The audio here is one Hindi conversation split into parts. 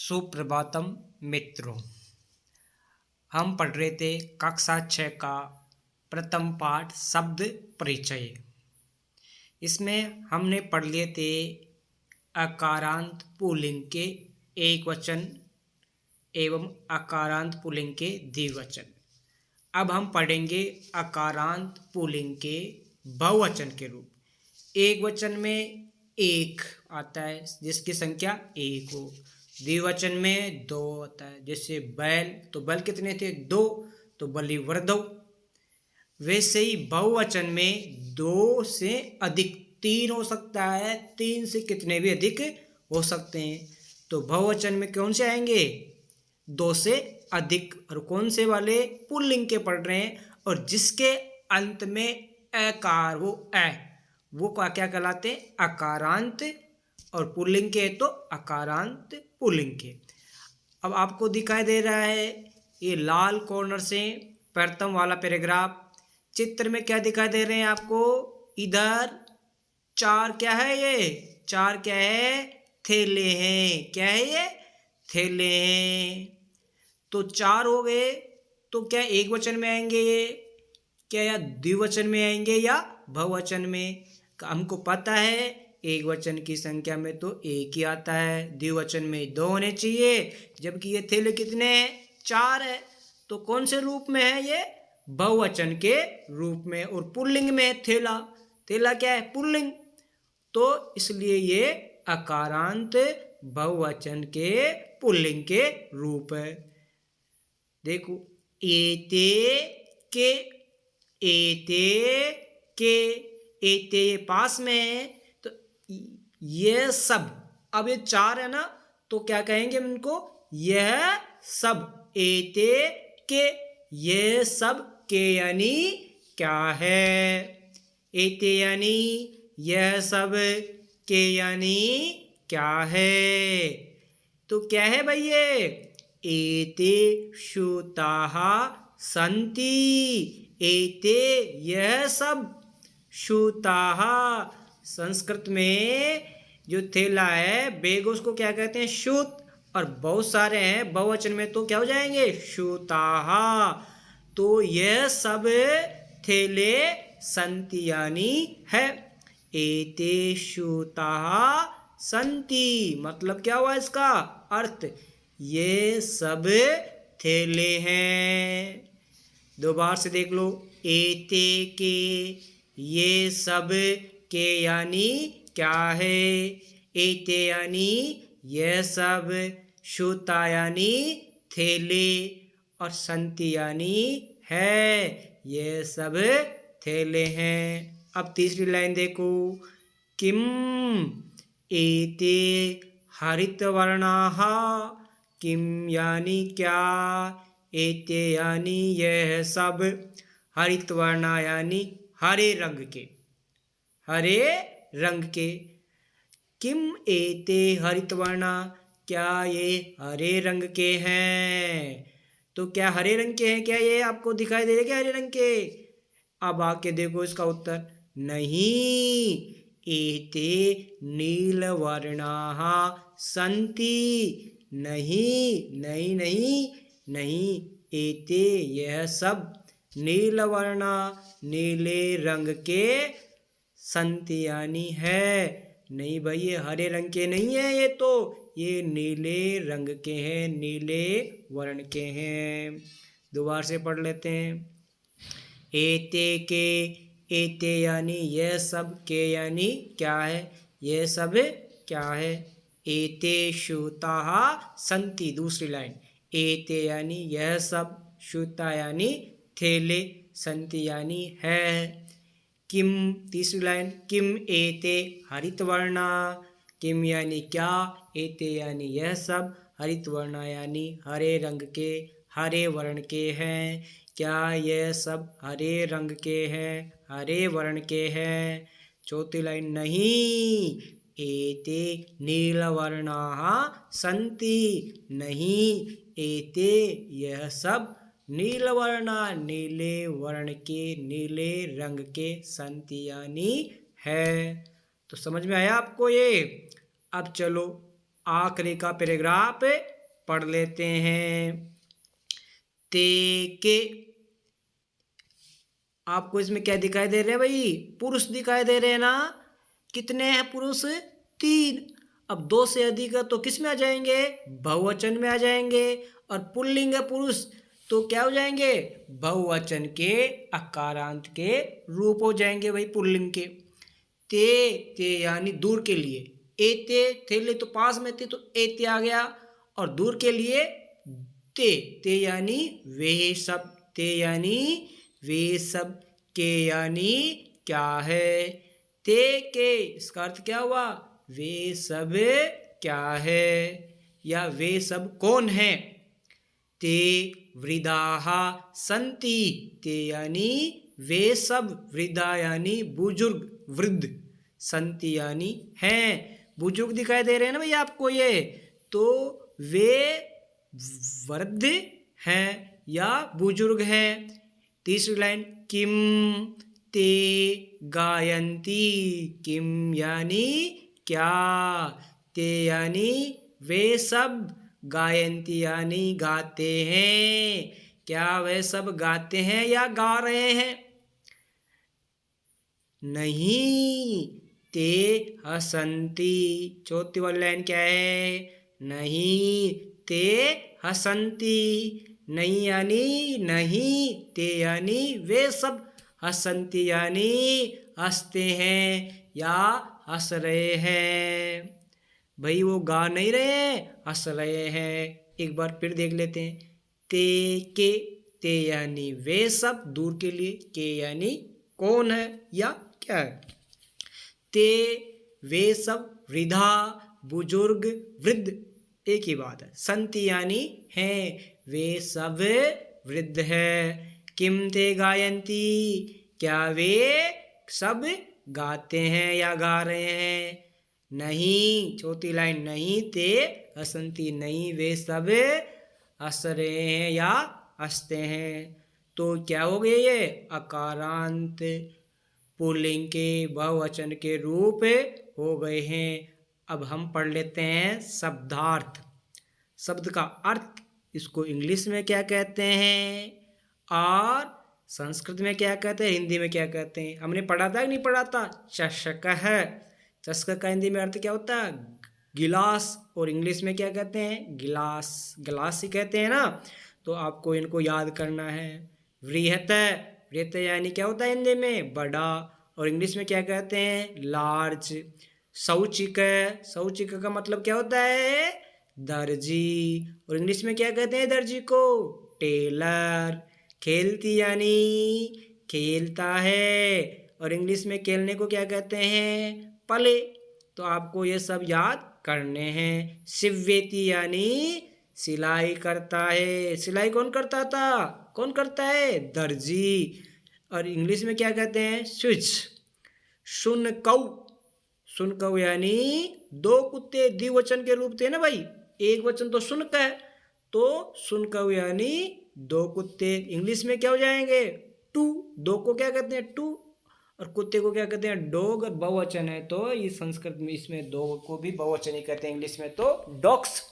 सुप्रभातम मित्रों। हम पढ़ रहे थे कक्षा 6 का प्रथम पाठ शब्द परिचय। इसमें हमने पढ़ लिए थे अकारांत पुल्लिंग के एक वचन एवं अकारांत पुल्लिंग के द्विवचन। अब हम पढ़ेंगे अकारांत पुल्लिंग के बहुवचन के रूप। एक वचन में एक आता है जिसकी संख्या एक हो। द्विवचन में दो होता है, जैसे बैल, तो बैल कितने थे? दो, तो बलिवर्धौ। वैसे ही बहुवचन में दो से अधिक तीन हो सकता है, तीन से कितने भी अधिक हो सकते हैं। तो बहुवचन में कौन से आएंगे? दो से अधिक। और कौन से वाले? पुल्लिंग के पढ़ रहे हैं। और जिसके अंत में अकार हो, वो क्या कहलाते हैं? अकारांत। और पुल्लिंग के तो अकारांत पुल्लिंग के। अब आपको दिखाई दे रहा है ये लाल कॉर्नर से प्रथम वाला पैराग्राफ। चित्र में क्या दिखाई दे रहे हैं आपको? इधर चार क्या है? ये चार क्या है? थैले हैं। क्या है ये? थैले हैं। तो चार हो गए, तो क्या एक वचन में आएंगे ये? क्या या द्विवचन में आएंगे या बहुवचन में? हमको पता है एक वचन की संख्या में तो एक ही आता है, द्विवचन में दो होने चाहिए, जबकि ये थैले कितने हैं? चार है। तो कौन से रूप में है ये? बहुवचन के रूप में। और पुल्लिंग में है थैला। थैला क्या है? पुल्लिंग। तो इसलिए ये अकारांत बहुवचन के पुल्लिंग के रूप है। देखो, एते के, एते के, एते पास में है, तो ये सब। अब ये चार है ना, तो क्या कहेंगे इनको? यह सब। एते के, ये सब के यानी क्या है? एते यानी यह सब, के यानी क्या है? तो क्या है भाई ये? एते श्रुताः सन्ति। एते यह सब, श्रुताः संस्कृत में जो थैला है, बैग, उसको क्या कहते हैं? श्रुत। और बहुत सारे हैं बहुवचन में, तो क्या हो जाएंगे? श्रुताः। तो यह सब थैले सन्ति यानी है। एते श्रुताः सन्ति मतलब क्या हुआ इसका अर्थ? ये सब थैले हैं। दो बार से देख लो। एते के, ये सब के यानी क्या है? एते यानी यह सब, श्रुता यानी थैले, और सन्ति यानी है, ये सब थैले हैं। अब तीसरी लाइन देखो। किम एते हरितवर्णाः। किम यानी क्या? एते यानी यह सब, हरितवर्णा यानी हरे रंग के, हरे रंग के। किम एते हरितवर्णा, क्या ये हरे रंग के हैं? तो क्या हरे रंग के हैं? क्या ये आपको दिखाई दे रहे क्या हरे रंग के? अब आके देखो इसका उत्तर। नहीं, एते नीलवर्णाः सन्ति। नहीं नहीं नहीं नहीं, एते यह सब नीलवर्णा नीले रंग के सन्ति यानी है। नहीं भाई, ये हरे रंग के नहीं है, ये नीले रंग के हैं, नीले वर्ण के हैं। दोबारा से पढ़ लेते हैं। एते के, एते यानी यह सब, के यानी क्या है? यह सब क्या है? एते श्रुताः सन्ति, दूसरी लाइन। एते यानी यह सब, श्रुता यानी थैले, सन्ति यानी है। किम, तीसरी लाइन। किम एते हरितवर्णा, किम यानी क्या, एते यानी यह सब, हरितवर्णा यानी हरे रंग के, हरे वर्ण के हैं। क्या यह सब हरे रंग के हैं, हरे वर्ण के हैं? चौथी लाइन। नहीं, एते नीलवर्णाः सन्ति। नहीं, एते यह सब नीलवर्णा नीले वर्ण के, नीले रंग के सन्ति यानी है। तो समझ में आया आपको ये? अब चलो आखिरी का पैराग्राफ पढ़ लेते हैं। ते के, आपको इसमें क्या दिखाई दे रहे हैं भाई? पुरुष दिखाई दे रहे हैं ना। कितने हैं पुरुष? 3। अब 2 से अधिक है तो किस में आ जाएंगे? बहुवचन में आ जाएंगे। और पुल्लिंग है पुरुष तो क्या हो जाएंगे? बहुवचन के अकारांत के रूप हो जाएंगे भाई पुल्लिंग के। ते यानी दूर के लिए। एते, थेले तो पास में थे तो एते आ गया। और दूर के लिए ते यानी वे सब। ते यानी वे सब। के यानी क्या है? ते के, इसका अर्थ क्या हुआ? वे सब क्या है या वे सब कौन है? ते वृद्धाः सन्ति। ते यानी वे सब, वृद्धा यानी बुजुर्ग, वृद्ध, सन्ति यानी हैं। बुजुर्ग दिखाई दे रहे हैं ना भैया आपको ये, तो वे वृद्ध हैं या बुजुर्ग हैं। तीसरी लाइन, किम ते गायन्ति। किम यानी क्या, ते यानी वे सब, गायन्ति यानी गाते हैं। क्या वे सब गाते हैं या गा रहे हैं? नहीं, ते हसन्ति। चौथी वाली लाइन क्या है? नहीं, ते हसन्ति। नहीं यानी नहीं, ते यानी वे सब, हसन्ति यानी हंसते हैं या हंस रहे हैं। भाई वो गा नहीं रहे, हंस रहे हैं। एक बार फिर देख लेते हैं। ते के, ते यानी वे सब दूर के लिए, के यानी कौन है या क्या है। ते वे सब, वृद्धा बुजुर्ग वृद्ध एक ही बात है। संति यानी हैं, वे सब वृद्ध है। किम ते गायन्ति, क्या वे सब गाते हैं या गा रहे हैं? नहीं, चौथी लाइन, नहीं ते हसन्ति, नहीं वे सब हंस रहे हैं या हंसते हैं। तो क्या हो गया ये? अकारांत पुल्लिंग के बहुवचन के रूप हो गए हैं। अब हम पढ़ लेते हैं शब्दार्थ। शब्द का अर्थ, इसको इंग्लिश में क्या कहते हैं और संस्कृत में क्या कहते हैं, हिंदी में क्या कहते हैं? हमने पढ़ा था कि नहीं पढ़ा था? चषक है। चषक का हिंदी में अर्थ क्या होता है? गिलास। और इंग्लिश में क्या कहते हैं? गिलास। गिलास ही कहते हैं ना। तो आपको इनको याद करना है। वृहत, वृहत यानी क्या होता है हिंदी में? बड़ा। और इंग्लिश में क्या कहते हैं? लार्ज। शौचिक, शौचिक का मतलब क्या होता है? दर्जी। और इंग्लिश में क्या कहते हैं दर्जी को? टेलर। खेलती यानी खेलता है। और इंग्लिश में खेलने को क्या कहते हैं? प्ले। तो आपको ये सब याद करने हैं। सिव्येति यानी सिलाई करता है। सिलाई कौन करता था? कौन करता है? दर्जी। और इंग्लिश में क्या कहते हैं? स्विच। शुनकौ, शुनकौ यानी 2 कुत्ते द्विवचन के रूप थे ना भाई। एक वचन तो शुनक है, तो शुनकौ यानी 2 कुत्ते। इंग्लिश में क्या हो जाएंगे? 2। 2 को क्या कहते हैं? 2। और कुत्ते को क्या कहते हैं? डॉग। और बहुवचन है तो ये संस्कृत में इसमें डॉग को भी बहुवचन ही कहते हैं, इंग्लिश में तो डॉग्स।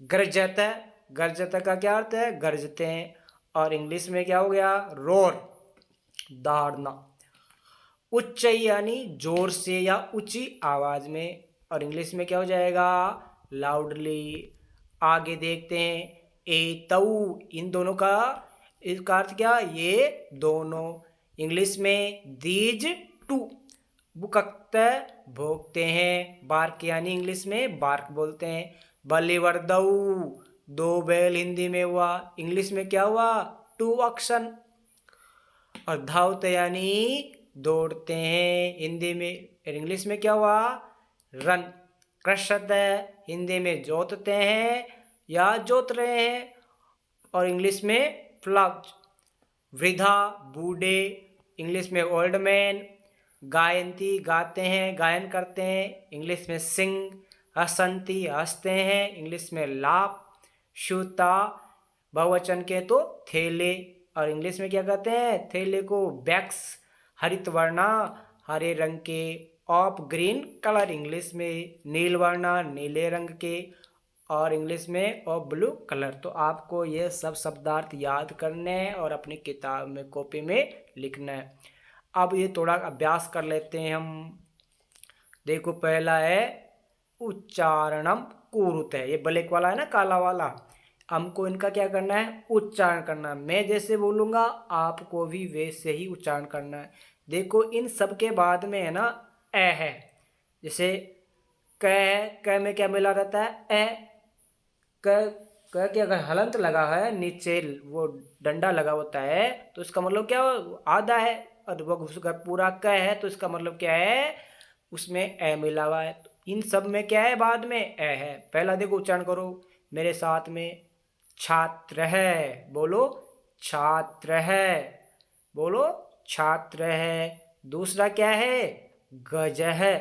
गर्जत, गर्जत का क्या अर्थ है? गरजते हैं। और इंग्लिश में क्या हो गया? रोर, दहाड़ना। उच्च यानी जोर से या ऊंची आवाज में। और इंग्लिश में क्या हो जाएगा? लाउडली। आगे देखते हैं। एतौ, इन दोनों का इसका अर्थ क्या? ये दोनों। इंग्लिश में दीज टू। बुकक्त, भोगते हैं। बार्क यानी इंग्लिश में बार्क बोलते हैं। बलिवर्दौ, 2 बैल हिंदी में हुआ। इंग्लिश में क्या हुआ? 2 ऑक्शन। और धावते यानी दौड़ते हैं हिंदी में। और इंग्लिश में क्या हुआ? रन। कृषत, हिंदी में जोतते हैं या जोत रहे हैं। और इंग्लिश में फ्लॉग। वृद्धा, बूढ़े, इंग्लिश में ओल्ड मैन। गायन्ति, गाते हैं, गायन करते हैं, इंग्लिश में सिंग। हसन्ति, हंसते हैं, इंग्लिश में लाफ। श्रुता, बहुवचन के तो थैले। और इंग्लिश में क्या कहते हैं? थैले को बैग्स। हरित वर्णा, हरे रंग के। ऑफ ग्रीन कलर, इंग्लिश में नील वर्णा, नीले रंग के। और इंग्लिश में और ब्लू कलर। तो आपको ये सब शब्दार्थ याद करने हैं और अपनी किताब में कॉपी में लिखना है। अब ये थोड़ा अभ्यास कर लेते हैं हम। देखो पहला है उच्चारणम कुरुते, ये ब्लैक वाला है ना, काला वाला। हमको इनका क्या करना है, उच्चारण करना है। मैं जैसे बोलूँगा आपको भी वैसे ही उच्चारण करना है। देखो इन सब के बाद में है ना ए है, जैसे क है, क में क्या मिला रहता है, ए। क क के अगर हलंत लगा है नीचे, वो डंडा लगा होता है, तो इसका मतलब क्या आधा है। और वो उसका पूरा क है तो इसका मतलब क्या है, उसमें ए मिला हुआ है। तो इन सब में क्या है, बाद में ए है। पहला देखो उच्चारण करो मेरे साथ में, छात्र है, बोलो छात्र है, बोलो छात्र है। दूसरा क्या है, गज है,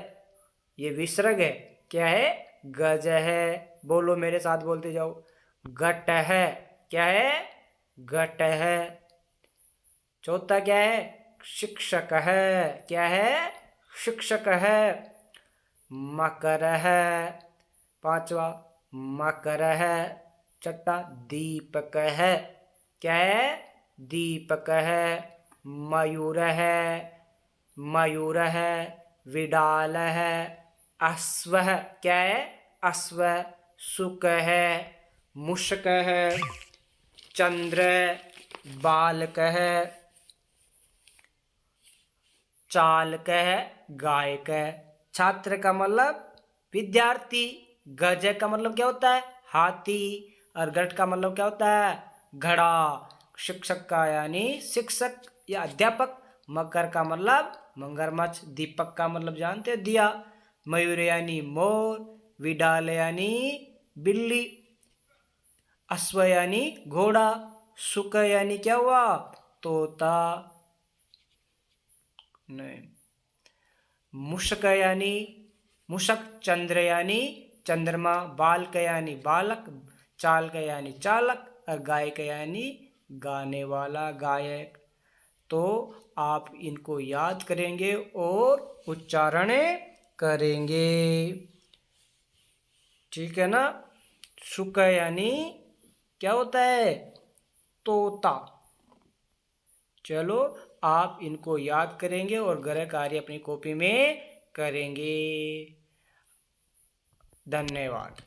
ये विसर्ग है, क्या है, गज है, बोलो मेरे साथ बोलते जाओ। घट है, क्या है, घट है। चौथा क्या है, शिक्षक है, क्या है, शिक्षक है। मकर है, पांचवा मकर है। छठा दीपक है, क्या है, दीपक है। मयूर है, मयूर है। विडाल है, अश्व है, क्या है, अश्व। शुक है, मुश्क है। चंद्र बालक है, चालक है, गायक है। छात्र का मतलब विद्यार्थी, गज का मतलब क्या होता है, हाथी, और घट का मतलब क्या होता है, घड़ा। शिक्षक का यानी शिक्षक या अध्यापक। मकर का मतलब मगरमच्छ। दीपक का मतलब जानते हो, दिया। मयूर यानी मोर। विडाल यानी बिल्ली। अश्व यानी घोड़ा। शुक यानी क्या हुआ, तोता। नहीं, मुशक यानी मुशक। चंद्र यानी चंद्रमा। बालक यानी बालक। चालक यानी चालक। और गायक यानी गाने वाला, गायक। तो आप इनको याद करेंगे और उच्चारण करेंगे, ठीक है ना। शुक यानी क्या होता है, तोता। चलो आप इनको याद करेंगे और गृह कार्य अपनी कॉपी में करेंगे। धन्यवाद।